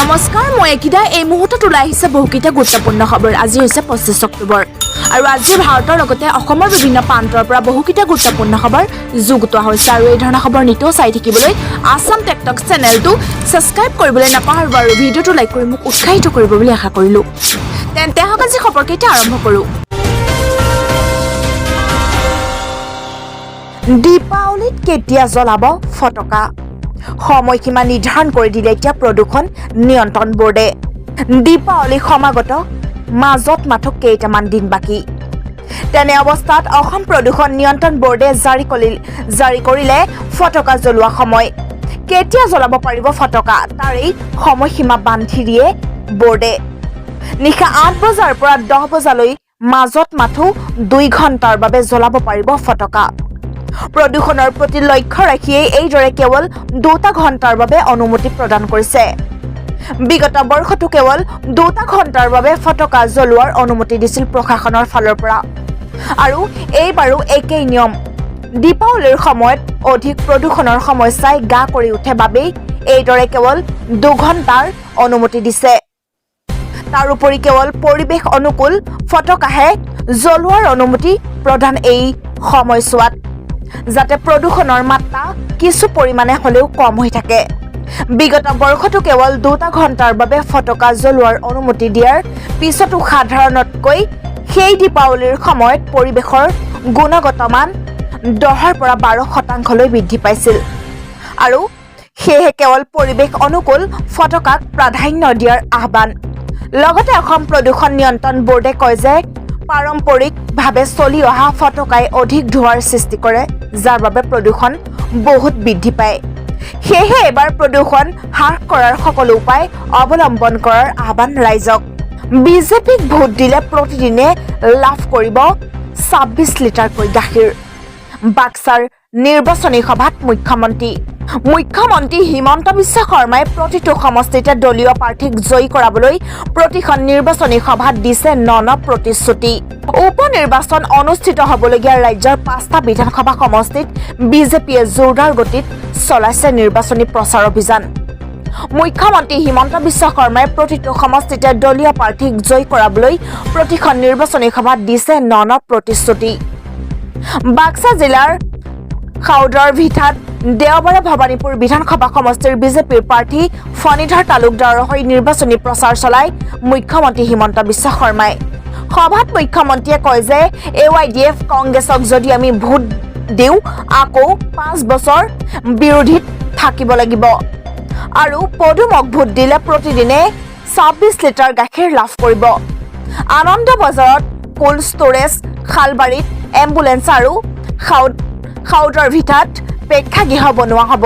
নমস্কাৰ মই একিদা এই মুহূৰ্তত ওলাই আহিছে বহুকেইটা গুৰুত্বপূৰ্ণ খবৰ আজি হৈছে 25 অক্টোবৰ আৰু আজি ভাৰতৰ লগতে অসমৰ বিভিন্ন প্ৰান্তৰ পৰা বহুকেইটা গুৰুত্বপূৰ্ণ খবৰ যুগুতোৱা হৈছে আৰু এই ধৰণৰ খবৰ নিতৌ চাই থাকিবলৈ আসাম টেকটক চেনেলটো সাবস্ক্ৰাইব কৰিবলৈ নাপাহৰিব আৰু ভিডিঅটো লাইক কৰি মোক উৎসাহিত কৰিব বুলি আশা কৰিলো তেন্তে হক আজি খবৰকেইটা আৰম্ভ কৰো দীপাৱলীত কেতিয়া জ্বলাব ফটকা সময়সীমা নিৰ্ধাৰণ কৰি দিলে এতিয়া প্ৰদূষণ নিয়ন্ত্ৰণ বোৰ্ডে দীপাৱলী সমাগত মাজত মাথো কেইটামান দিন বাকি তেনে অৱস্থাত অসম প্ৰদূষণ নিয়ন্ত্ৰণ বোৰ্ডে জাৰি কৰিলে ফটকা জ্বলোৱা সময় কেতিয়া জ্বলাব পাৰিব ফটকা তাৰেই সময়সীমা বান্ধি দিয়ে বোৰ্ডে নিশা 8 বজাৰ পৰা 10 বজালৈ মাজত মাথো 2 ঘণ্টাৰ বাবে জ্বলাব পাৰিব ফটকা প্ৰদূষণৰ প্ৰতি লক্ষ্য ৰাখিয়ে এইদৰে কেৱল 2 ঘণ্টাৰ বাবে অনুমতি প্ৰদান কৰিছে বিগত বৰ্ষটো কেৱল 2 ঘণ্টাৰ বাবে ফটকা জ্বলোৱাৰ অনুমতি দিছিল প্ৰশাসনৰ ফালৰ পৰা আৰু এইবাৰো একেই নিয়ম দীপাৱলীৰ সময়ত অধিক প্ৰদূষণৰ সমস্যাই গা কৰি উঠে বাবে এইদৰে কেৱল 2 ঘণ্টাৰ অনুমতি দিছে তাৰ উপৰি কেৱল পৰিৱেশ অনুকূল ফটকাহে জ্বলোৱাৰ অনুমতি প্ৰদান এই সময়ছোৱাত যাতে প্ৰদূষণৰ মাত্ৰা কিছু পৰিমাণে হলেও কম হৈ থাকে বিগত বৰ্ষটো কেৱল 2 ঘণ্টাৰ বাবে ফটকা জ্বলোৱাৰ অনুমতি দিয়াৰ পিছতো সাধাৰণতকৈ সেই দীপাৱলীৰ সময়ত পৰিৱেশৰ গুণগত মান 10 পৰা 12% লৈ বৃদ্ধি পাইছিল আৰু সেয়ে কেৱল পৰিৱেশ অনুকূল ফটকাক প্ৰাধান্য দিয়াৰ আহ্বান লগতে অসম প্ৰদূষণ নিয়ন্ত্ৰণ বোৰ্ডে কয় যে পাৰম্পৰিকভাৱে চলি অহা ফটকাই অধিক ধোঁৱাৰ সৃষ্টি কৰে যাৰ বাবে প্ৰদূষণ বহুত বৃদ্ধি পায় সেয়ে এবাৰ প্ৰদূষণ হ্ৰাস কৰাৰ সকলো উপায় অৱলম্বন কৰাৰ আহ্বান ৰাইজক বিজেপিক ভোট দিলে প্ৰতিদিনে লাভ কৰিব 26 লিটাৰকৈ গাখীৰ বাক্সাৰ নিৰ্বাচনী সভাত মুখ্যমন্ত্ৰী হিমন্ত বিশ্ব শৰ্মাই প্ৰতিটো সমষ্টিতে দলীয় প্ৰাৰ্থীক জয়ী কৰাবলৈ প্ৰতিখন নিৰ্বাচনী সভাত দিছে নন প্ৰতিশ্ৰুতি উপনিৰ্বাচন অনুষ্ঠিত হ'বলগীয়া ৰাজ্যৰ 5টা বিধানসভা সমষ্টিত বিজেপিয়ে জোৰদাৰ গতিত চলাইছে নিৰ্বাচনী প্ৰচাৰ অভিযান মুখ্যমন্ত্ৰী হিমন্ত বিশ্ব শৰ্মাই প্ৰতিটো সমষ্টিতে দলীয় প্ৰাৰ্থীক জয়ী কৰাবলৈ প্ৰতিখন নিৰ্বাচনী সভাত দিছে নন প্ৰতিশ্ৰুতি বাক্সা জিলাৰ খাউডাৰ ভিঠাত দেওবাৰে ভবানীপুৰ বিধানসভা সমষ্টিৰ বিজেপিৰ প্ৰাৰ্থী ফণীধৰ তালুকদাৰৰ হৈ নিৰ্বাচনী প্ৰচাৰ চলাই মুখ্যমন্ত্ৰী হিমন্ত বিশ্ব শৰ্মাই সভাত মুখ্যমন্ত্ৰীয়ে কয় যে এআইডিএফ কংগ্ৰেছক যদি আমি ভোট দিওঁ আকৌ 5 বছৰ বিৰোধীত থাকিব লাগিব আৰু পদুমক ভোট দিলে প্ৰতিদিনে 26 লিটাৰ গাখীৰ লাভ কৰিব আনন্দ বজাৰত কোল্ড ষ্টৰেজ খালবাৰীত এম্বুলেন্স আৰু খাউডাৰ ভিঠাত প্ৰেক্ষাগৃহ বনোৱা হ'ব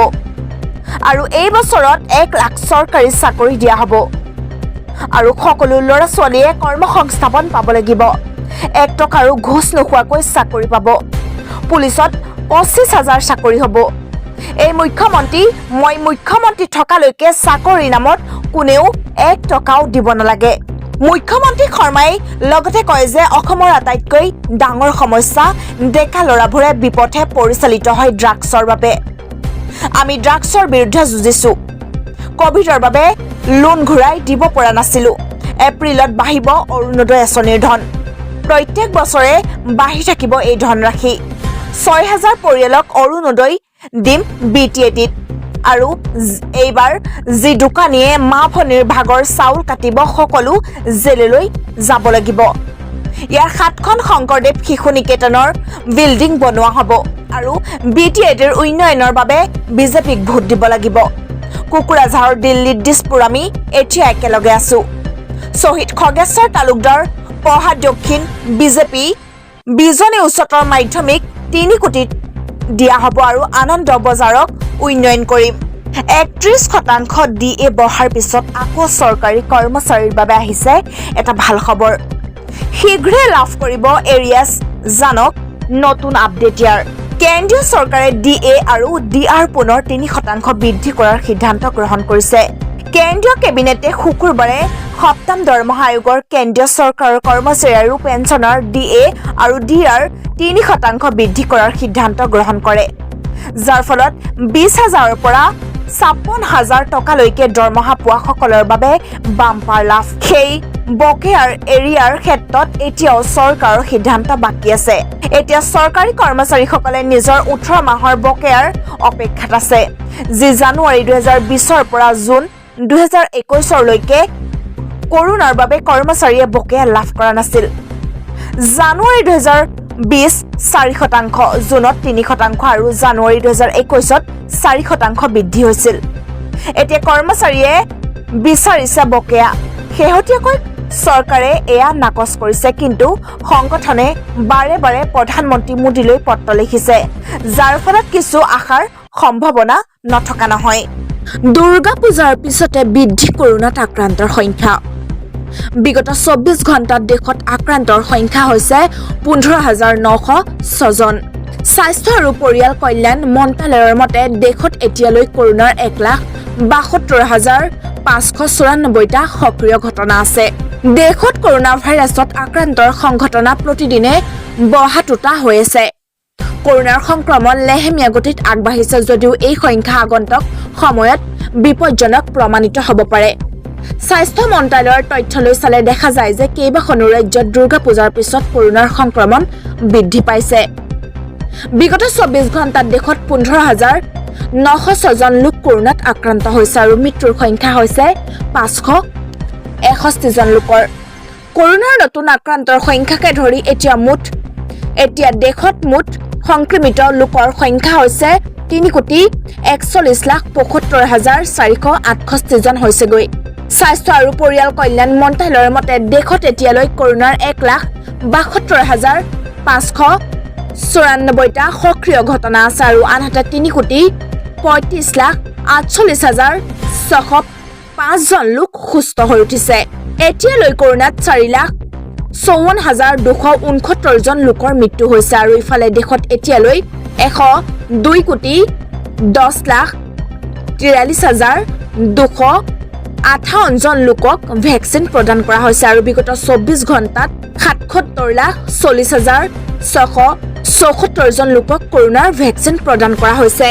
আৰু এই বছৰত 1 লাখ চৰকাৰী চাকৰি দিয়া হ'ব আৰু সকলো ল'ৰা ছোৱালীয়ে কৰ্মসংস্থাপন পাব লাগিব 1 টকাৰো ঘোষ নোখোৱাকৈ চাকৰি পাব পুলিচত 25,000 চাকৰি হ'ব এই মুখ্যমন্ত্ৰী থকালৈকে চাকৰি নামত কোনেও 1 টকাও দিব নালাগে মুখ্যমন্ত্ৰী শৰ্মাই লগতে কয় যে অসমৰ আটাইতকৈ ডাঙৰ সমস্যা ডেকা ল'ৰাবোৰে বিপথে পৰিচালিত হয় ড্ৰাগছৰ বাবে আমি ড্ৰাগছৰ বিৰুদ্ধে যুঁজিছো কোভিডৰ বাবে লোন ঘূৰাই দিব পৰা নাছিলো এপ্ৰিলত বাঢ়িব অৰুণোদয় আঁচনিৰ ধন প্ৰত্যেক বছৰে বাঢ়ি থাকিব এই ধনৰাশি 6,000 পৰিয়ালক অৰুণোদয় দিম বিটিএটিত আৰু এইবাৰ যি দোকানীয়ে মা ভনীৰ ভাগৰ চাউল কাটিব সকলো জেললৈ যাব লাগিব ইয়াৰ 7খন শংকৰদেৱ শিশু নিকেতনৰ বিল্ডিং বনোৱা হ'ব আৰু বিটিএটিৰ উন্নয়নৰ বাবে বিজেপিক ভোট দিব লাগিব কুকুৰাঝাৰৰ দিল্লীত দিছপুৰ আমি এতিয়া একেলগে আছো শ্বহীদ খগেশ্বৰ তালুকদাৰ পঢ়া দক্ষিণ বিজেপি বিজনী উচ্চতৰ মাধ্যমিক 3 কোটিত দিয়া হ'ব আৰু আনন্দ বজাৰক উন্নয়ন কৰিম 31% ডিএ বঢ়াৰ পিছত আকৌ চৰকাৰী কৰ্মচাৰীৰ বাবে আহিছে এটা ভাল খবৰ শীঘ্ৰে লাভ কৰিব এৰিয়াছ জানক নতুন আপডেট ইয়াৰ কেন্দ্ৰীয় চৰকাৰে ডিএ আৰু ডিআৰ পুনৰ 3% বৃদ্ধি কৰাৰ সিদ্ধান্ত গ্ৰহণ কৰিছে কেন্দ্ৰীয় কেবিনেটে শুকুৰবাৰে সপ্তম দৰমহা আয়োগৰ কেন্দ্ৰীয় চৰকাৰৰ কৰ্মচাৰী আৰু পেঞ্চনাৰ ডিএ আৰু ডিআৰ 3% বৃদ্ধি কৰাৰ সিদ্ধান্ত গ্ৰহণ কৰে যাৰ ফলত 20,000ৰ পৰা 56,000 টকালৈকে দৰমহা পোৱা সকলৰ বাবে বাম্পাৰ লাভ সেই বকেয়াৰ এৰিয়াৰ ক্ষেত্ৰত এতিয়াও চৰকাৰৰ সিদ্ধান্ত বাকী আছে এতিয়া চৰকাৰী কৰ্মচাৰীসকলে নিজৰ 18 মাহৰ বকেয়াৰ অপেক্ষাত আছে যি জানুৱাৰী 2020 পৰা জুন 2021 লৈকে কৰোনাৰ বাবে কৰ্মচাৰীয়ে বকেয়া লাভ কৰা নাছিল জানুৱাৰী 2020 4%, জুনত 3% আৰু জানুৱাৰী 2021 4% বৃদ্ধি হৈছিল এতিয়া কৰ্মচাৰীয়ে বিচাৰিছে বকেয়া শেহতীয়াকৈ চৰকাৰে এয়া নাকচ কৰিছে কিন্তু সংগঠনে বাৰে বাৰে প্ৰধানমন্ত্ৰী মোদীলৈ পত্ৰ লিখিছে যাৰ ফলত কিছু আশাৰ সম্ভাৱনা নথকা নহয় দুৰ্গা পূজাৰ পিছতে বৃদ্ধি কৰোনাত আক্ৰান্তৰ সংখ্যা বিগত 24 ঘণ্টাত দেশত আক্ৰান্তৰ সংখ্যা হৈছে 15,906 জন স্বাস্থ্য আৰু পৰিয়াল কল্যাণ মন্ত্ৰালয়ৰ মতে দেশত এতিয়ালৈ কৰোনাৰ 1,72,594টা সক্ৰিয় ঘটনা আছে দেশত কৰোনা ভাইৰাছত আক্ৰান্তৰ সংঘটনা প্ৰতিদিনে বঢ়াটোতা হৈ আছে কৰোনাৰ সংক্ৰমণ লেহেমীয়া গতিত আগবাঢ়িছে যদিও এই সংখ্যা আগন্তুক সময়ত বিপজ্জনক প্ৰমাণিত হ'ব পাৰে স্বাস্থ্য মন্ত্ৰালয়ৰ তথ্যলৈ চালে দেখা যায় যে কেইবাখনো ৰাজ্যত দুৰ্গা পূজাৰ পিছত কৰোনাৰ সংক্ৰমণ বৃদ্ধি পাইছে বিগত 24 ঘণ্টাত দেশত 15,906 জন লোক কৰোনাত আক্ৰান্ত হৈছে আৰু মৃত্যুৰ সংখ্যা হৈছে 561 জন লোকৰ কৰোনাৰ নতুন আক্ৰান্তৰ সংখ্যাকে ধৰি এতিয়া দেশত মুঠ সংক্ৰমিত লোকৰ সংখ্যা হৈছে 3,41,75,468 জন হৈছেগৈ স্বাস্থ্য আৰু পৰিয়াল কল্যাণ মন্ত্ৰালয়ৰ মতে দেশত এতিয়ালৈ কৰোনাৰ 1,72,594টা সক্ৰিয় ঘটনা আছে আৰু আনহাতে 3,35,48,605 জন লোক সুস্থ হৈ উঠিছে এতিয়ালৈ কৰোনাত 4,54,269 জন লোকৰ মৃত্যু হৈছে আৰু ইফালে দেশত এতিয়ালৈ 102,43,258 জন লোকক ভেকচিন প্ৰদান কৰা হৈছে আৰু বিগত 24 ঘণ্টাত 77,40,674 জন লোকক কৰোনাৰ ভেকচিন প্ৰদান কৰা হৈছে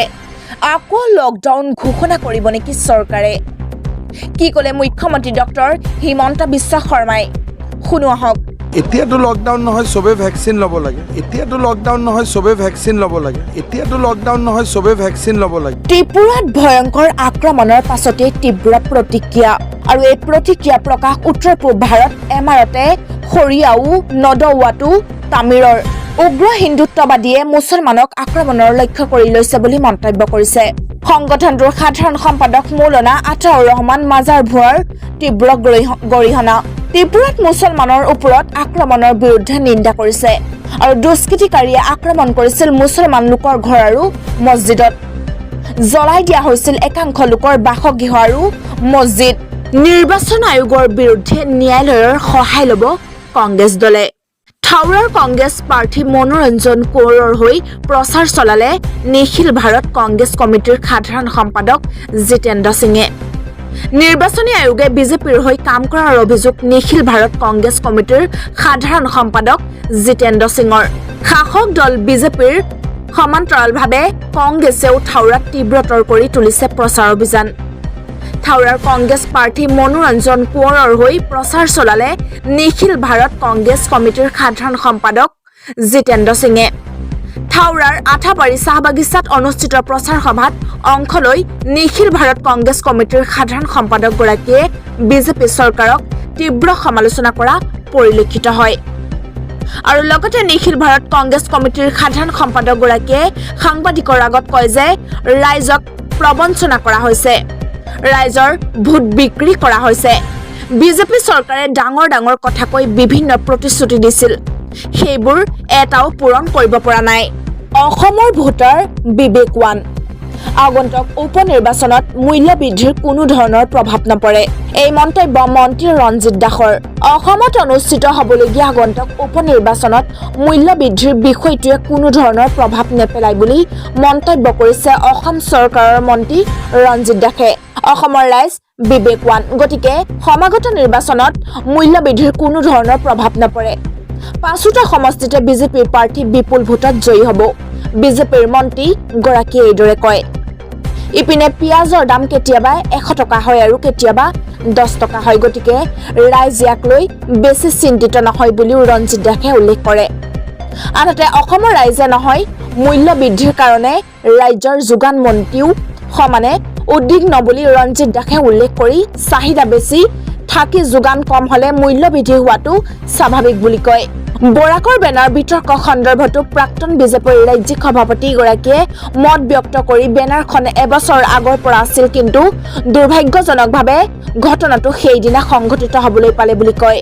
আকৌ লকডাউন ঘোষণা কৰিব নেকি চৰকাৰে কি ক'লে মুখ্যমন্ত্ৰী ডক্টৰ হিমন্ত বিশ্ব শৰ্মাই শুনো আহক এতিয়াতো লকডাউন নহয় সবে ভ্যাকসিন ল'ব লাগে এতিয়াতো লকডাউন নহয় সবে ভ্যাকসিন ল'ব লাগে এতিয়াতো লকডাউন নহয় সবে ভ্যাকসিন ল'ব লাগে ত্ৰিপুৰাত ভয়ংকৰ আক্ৰমণৰ পাছতে তীব্ৰ প্ৰতিক্ৰিয়া আৰু এই প্ৰতিক্ৰিয়া প্ৰকাশ উত্তৰ পূব ভাৰত এমাৰতে খৰিয়াও নদৱাটো তামিৰৰ উগ্ৰ হিন্দুত্ববাদীয়ে মুছলমানক আক্ৰমণৰ লক্ষ্য কৰি লৈছে বুলি মন্তব্য কৰিছে সংগঠনটোৰ সাধাৰণ সম্পাদক মৌলানা আতাউৰ ৰহমান মাজাৰ ভুৱাৰ তীব্ৰ গৰিহণা ত্ৰিপুৰাত মুছলমানৰ ওপৰত আক্ৰমণৰ বিৰুদ্ধে নিন্দা কৰিছে আৰু দুষ্কৃতিকাৰীয়ে আক্ৰমণ কৰিছিল মুছলমান লোকৰ ঘৰ আৰু মছজিদত জ্বলাই দিয়া হৈছিল একাংশ লোকৰ বাসগৃহ আৰু মছজিদ নিৰ্বাচন আয়োগৰ বিৰুদ্ধে ন্যায়ালয়ৰ সহায় ল'ব কংগ্ৰেছ দলে থাউৰাৰ কংগ্ৰেছ প্ৰাৰ্থী মনোৰঞ্জন কোঁৱৰৰ হৈ প্ৰচাৰ চলালে নিখিল ভাৰত কংগ্ৰেছ কমিটিৰ সাধাৰণ সম্পাদক জিতেন্দ্ৰ সিঙে নিৰ্বাচনী আয়োগে বিজেপিৰ হৈ কাম কৰাৰ অভিযোগ নিখিল ভাৰত কংগ্ৰেছ কমিটিৰ সাধাৰণ সম্পাদক জিতেন্দ্ৰ সিঙৰ শাসক দল বিজেপিৰ সমান্তৰালভাৱে কংগ্ৰেছেও থাউৰাত তীব্ৰতৰ কৰি তুলিছে প্ৰচাৰ অভিযান থাউৰাৰ কংগ্ৰেছ প্ৰাৰ্থী মনোৰঞ্জন কোঁৱৰৰ হৈ প্ৰচাৰ চলালে নিখিল ভাৰত কংগ্ৰেছ কমিটিৰ সাধাৰণ সম্পাদক জিতেন্দ্ৰ সিঙে থাউৰাৰ আঠাবাৰী চাহবাগিচাত অনুষ্ঠিত প্ৰচাৰ সভাত অংশ লৈ নিখিল ভাৰত কংগ্ৰেছ কমিটিৰ সাধাৰণ সম্পাদকগৰাকীয়ে বিজেপি চৰকাৰক তীব্ৰ সমালোচনা কৰা পৰিলক্ষিত হয় আৰু লগতে নিখিল ভাৰত কংগ্ৰেছ কমিটিৰ সাধাৰণ সম্পাদকগৰাকীয়ে সাংবাদিকৰ আগত কয় যে ৰাইজক প্ৰবঞ্চনা কৰা হৈছে ৰাইজৰ ভোট বিক্ৰী কৰা হৈছে বিজেপি চৰকাৰে ডাঙৰ ডাঙৰ কথা কৈ বিভিন্ন প্ৰতিশ্ৰুতি দিছিল সেইবোৰ এটাও পূৰণ কৰিব পৰা নাই অসমৰ ভোটাৰ বিবেকৱান আগন্তুক উপনিৰ্বাচনত মূল্য বৃদ্ধিৰ কোনো ধৰণৰ প্ৰভাৱ নপৰে এই মন্তব্য মন্ত্ৰী ৰঞ্জিত দাসৰ অসমত অনুষ্ঠিত হ'বলগীয়া আগন্তুক উপনিৰ্বাচনত মূল্য বৃদ্ধিৰ বিষয়টোৱে কোনো ধৰণৰ প্ৰভাৱ নেপেলায় বুলি মন্তব্য কৰিছে অসম চৰকাৰৰ মন্ত্ৰী ৰঞ্জিত দাসে অসমৰ ৰাইজ বিবেকৱান গতিকে সমাগত নিৰ্বাচনত মূল্য বৃদ্ধিৰ কোনো ধৰণৰ প্ৰভাৱ নপৰে পাঁচোটা সমষ্টিতে বিজেপিৰ প্ৰাৰ্থী বিপুল ভোটত জয়ী হ'ব বিজেপিৰ মন্ত্ৰী গৰাকীয়ে এইদৰে কয় ইপিনে পিয়াজৰ দাম কেতিয়াবা 100 টকা হয় আৰু কেতিয়াবা 10 টকা হয় গতিকে ৰাইজ ইয়াক লৈ বেছি চিন্তিত নহয় বুলিও ৰঞ্জিত দাসে উল্লেখ কৰে আনহাতে অসমৰ ৰাইজে নহয় মূল্য বৃদ্ধিৰ কাৰণে ৰাজ্যৰ যোগান মন্ত্ৰীও সমানে উদ্বিগ্ন বুলি ৰঞ্জিত দাসে উল্লেখ কৰি চাহিদা বেছি থাকি যোগান কম হলে মূল্য বৃদ্ধি হোৱাটো স্বাভাৱিক বুলি কয় বৰাকৰ বেনাৰ বিতৰ্ক সন্দৰ্ভতো প্ৰাক্তন বিজেপিৰ ৰাজ্যিক সভাপতি গৰাকীয়ে মত ব্যক্ত কৰি বেনাৰখন এবছৰ আগৰ পৰা আছিল কিন্তু দুৰ্ভাগ্যজনকভাৱে ঘটনাটো সেইদিনা সংঘটিত হ'বলৈ পালে বুলি কয়